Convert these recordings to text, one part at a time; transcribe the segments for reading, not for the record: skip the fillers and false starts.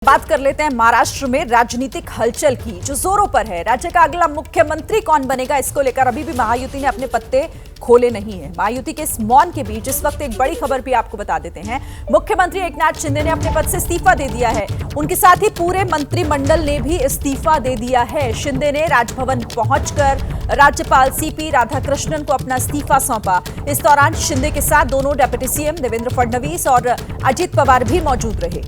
बात कर लेते हैं महाराष्ट्र में राजनीतिक हलचल की जो जोरों पर है। राज्य का अगला मुख्यमंत्री कौन बनेगा, इसको लेकर अभी भी महायुति ने अपने पत्ते खोले नहीं है। महायुति के इस मौन के बीच इस वक्त एक बड़ी खबर भी आपको बता देते हैं। मुख्यमंत्री एकनाथ शिंदे ने अपने पद से इस्तीफा दे दिया है। उनके साथ ही पूरे मंत्रिमंडल ने भी इस्तीफा दे दिया है। शिंदे ने राजभवन पहुंचकर राज्यपाल सीपी राधाकृष्णन को अपना इस्तीफा सौंपा। इस दौरान शिंदे के साथ दोनों डिप्टी सीएम देवेंद्र फडणवीस और अजित पवार भी मौजूद रहे।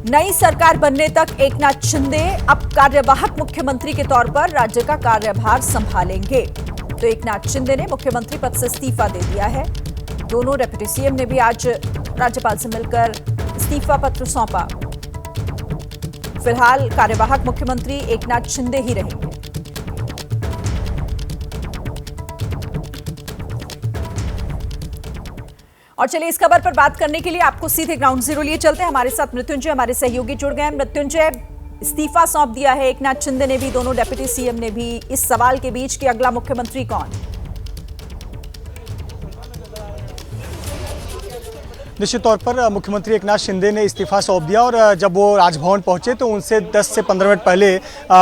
नई सरकार बनने तक एकनाथ शिंदे अब कार्यवाहक मुख्यमंत्री के तौर पर राज्य का कार्यभार संभालेंगे। तो एकनाथ शिंदे ने मुख्यमंत्री पद से इस्तीफा दे दिया है। दोनों डिप्टी सीएम ने भी आज राज्यपाल से मिलकर इस्तीफा पत्र सौंपा। फिलहाल कार्यवाहक मुख्यमंत्री एकनाथ शिंदे ही रहेंगे। और चलिए इस खबर पर बात करने के लिए आपको सीधे ग्राउंड जीरो लिए चलते हैं। हमारे साथ मृत्युंजय, हमारे सहयोगी जुड़ गए हैं। मृत्युंजय, इस्तीफा सौंप दिया है एकनाथ शिंदे ने भी, दोनों डिप्टी सीएम ने भी, इस सवाल के बीच कि अगला मुख्यमंत्री कौन? निश्चित तौर पर मुख्यमंत्री एकनाथ शिंदे ने इस्तीफा सौंप दिया और जब वो राजभवन पहुंचे तो उनसे 10 से 15 मिनट पहले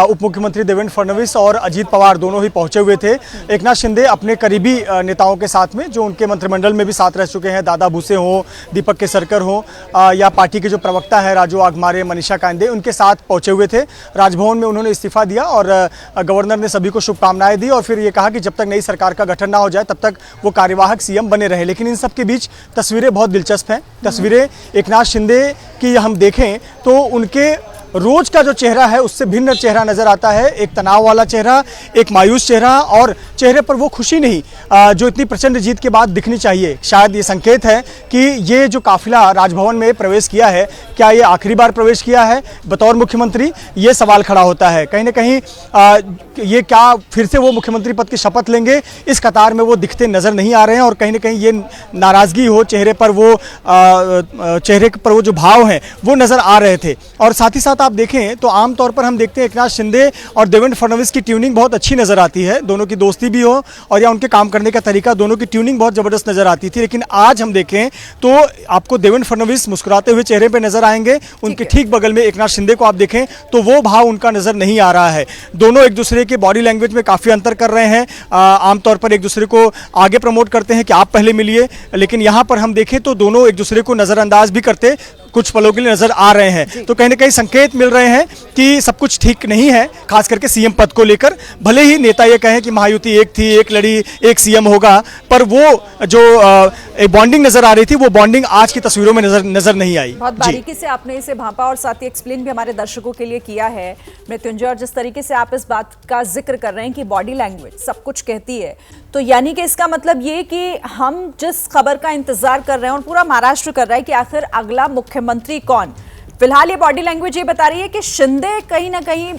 उप मुख्यमंत्री देवेंद्र फडणवीस और अजित पवार दोनों ही पहुंचे हुए थे। एकनाथ शिंदे अपने करीबी नेताओं के साथ में, जो उनके मंत्रिमंडल में भी साथ रह चुके हैं, दादा भूसे हों, दीपक केसरकर हों या पार्टी के जो प्रवक्ता है राजू आगमारे, मनीषा कांदे, उनके साथ पहुंचे हुए थे। राजभवन में उन्होंने इस्तीफा दिया और गवर्नर ने सभी को शुभकामनाएं दी और फिर ये कहा कि जब तक नई सरकार का गठन ना हो जाए तब तक वो कार्यवाहक सीएम बने रहे। लेकिन इन सब के बीच तस्वीरें बहुत दिलचस्प हैं। तस्वीरें एकनाथ शिंदे की हम देखें तो उनके रोज का जो चेहरा है उससे भिन्न चेहरा नजर आता है। एक तनाव वाला चेहरा, एक मायूस चेहरा और चेहरे पर वो खुशी नहीं जो इतनी प्रचंड जीत के बाद दिखनी चाहिए। शायद ये संकेत है कि ये जो काफिला राजभवन में प्रवेश किया है, क्या ये आखिरी बार प्रवेश किया है बतौर मुख्यमंत्री? ये सवाल खड़ा होता है। कहीं ना कहीं ये क्या फिर से वो मुख्यमंत्री पद की शपथ लेंगे, इस कतार में वो दिखते नजर नहीं आ रहे हैं। और कहीं ना कहीं ये नाराजगी हो चेहरे पर, वो जो भाव हैं वो नजर आ रहे थे। और साथ ही साथ आप देखें तो आमतौर पर हम देखते हैं एकनाथ शिंदे और देवेंद्र फडणवीस की ट्यूनिंग बहुत अच्छी नजर आती है। दोनों की दोस्ती भी हो और या उनके काम करने का तरीका, दोनों की ट्यूनिंग बहुत जबरदस्त नजर आती थी। लेकिन आज हम देखें तो आपको देवेंद्र फडणवीस मुस्कुराते हुए चेहरे पे नजर आएंगे। उनके ठीक बगल में एकनाथ शिंदे को आप देखें तो वो भाव उनका नजर नहीं आ रहा है। दोनों एक दूसरे के बॉडी लैंग्वेज में काफी अंतर कर रहे हैं। आमतौर पर एक दूसरे को आगे प्रमोट करते हैं कि आप पहले मिलिए, लेकिन यहां पर हम देखें तो दोनों एक दूसरे को नजरअंदाज भी करते कुछ पलों के लिए नजर आ रहे हैं। तो कहीं ना कहीं संकेत मिल रहे हैं कि सब कुछ ठीक नहीं है, खास करके सीएम पद को लेकर। भले ही नेता ये कहें कि महायुति एक थी, एक लड़ी, एक सीएम होगा, पर वो जो एक बॉन्डिंग नजर आ रही थी वो बॉन्डिंग आज की तस्वीरों में नजर नहीं आई। बहुत बारीकी से आपने इसे भांपा और साथ ही एक्सप्लेन भी हमारे दर्शकों के लिए किया है मृत्युंजय। और जिस तरीके से आप इस बात का जिक्र कर रहे हैं कि बॉडी लैंग्वेज सब कुछ कहती है, तो यानी कि इसका मतलब ये कि हम जिस खबर का इंतजार कर रहे हैं और पूरा महाराष्ट्र कर रहा है कि आखिर अगला मुख्यमंत्री कौन, फिलहाल ये बॉडी लैंग्वेज ये बता रही है कि शिंदे कहीं ना कहीं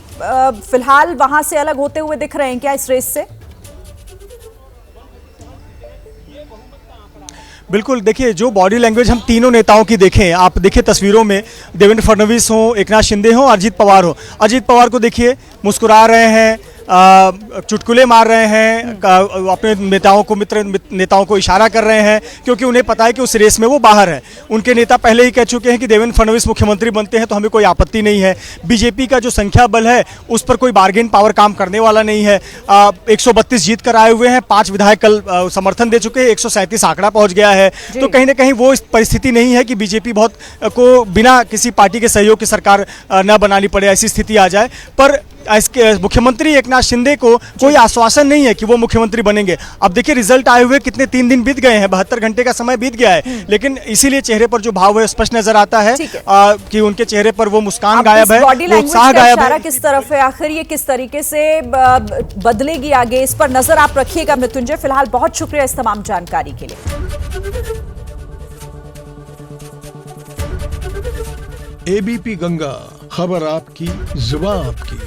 फिलहाल वहां से अलग होते हुए दिख रहे हैं क्या इस रेस से? बिल्कुल, देखिए जो बॉडी लैंग्वेज हम तीनों नेताओं की देखें, आप देखिए तस्वीरों में देवेंद्र फडणवीस हो, एकनाथ शिंदे हो, अजित पवार हो। अजित पवार को देखिए मुस्कुरा रहे हैं, चुटकुले मार रहे हैं, अपने मित्र नेताओं को इशारा कर रहे हैं, क्योंकि उन्हें पता है कि उस रेस में वो बाहर है। उनके नेता पहले ही कह चुके हैं कि देवेंद्र फडणवीस मुख्यमंत्री बनते हैं तो हमें कोई आपत्ति नहीं है। बीजेपी का जो संख्या बल है उस पर कोई बार्गेन पावर काम करने वाला नहीं है। 132 जीत कर आए हुए हैं, 5 विधायक कल समर्थन दे चुके हैं, 137 आंकड़ा पहुंच गया है। तो कहीं ना कहीं वो इस परिस्थिति नहीं है कि बीजेपी को बिना किसी पार्टी के सहयोग की सरकार न बनानी पड़े, ऐसी स्थिति आ जाए। पर मुख्यमंत्री एकनाथ शिंदे को कोई आश्वासन नहीं है कि वो मुख्यमंत्री बनेंगे। अब देखिए रिजल्ट आए हुए कितने 3 दिन बीत गए हैं, 72 घंटे का समय बीत गया है, लेकिन इसीलिए चेहरे पर जो भाव है स्पष्ट नजर आता है कि उनके चेहरे पर वो मुस्कान गायब है, वो उत्साह गायब है। किस तरफ है आखिर, ये किस तरीके से बदलेगी आगे, इस पर नजर आप रखिएगा मृत्युंजय। फिलहाल बहुत शुक्रिया इस तमाम जानकारी के लिए। एबीपी गंगा, खबर आपकी, जुबान आपकी।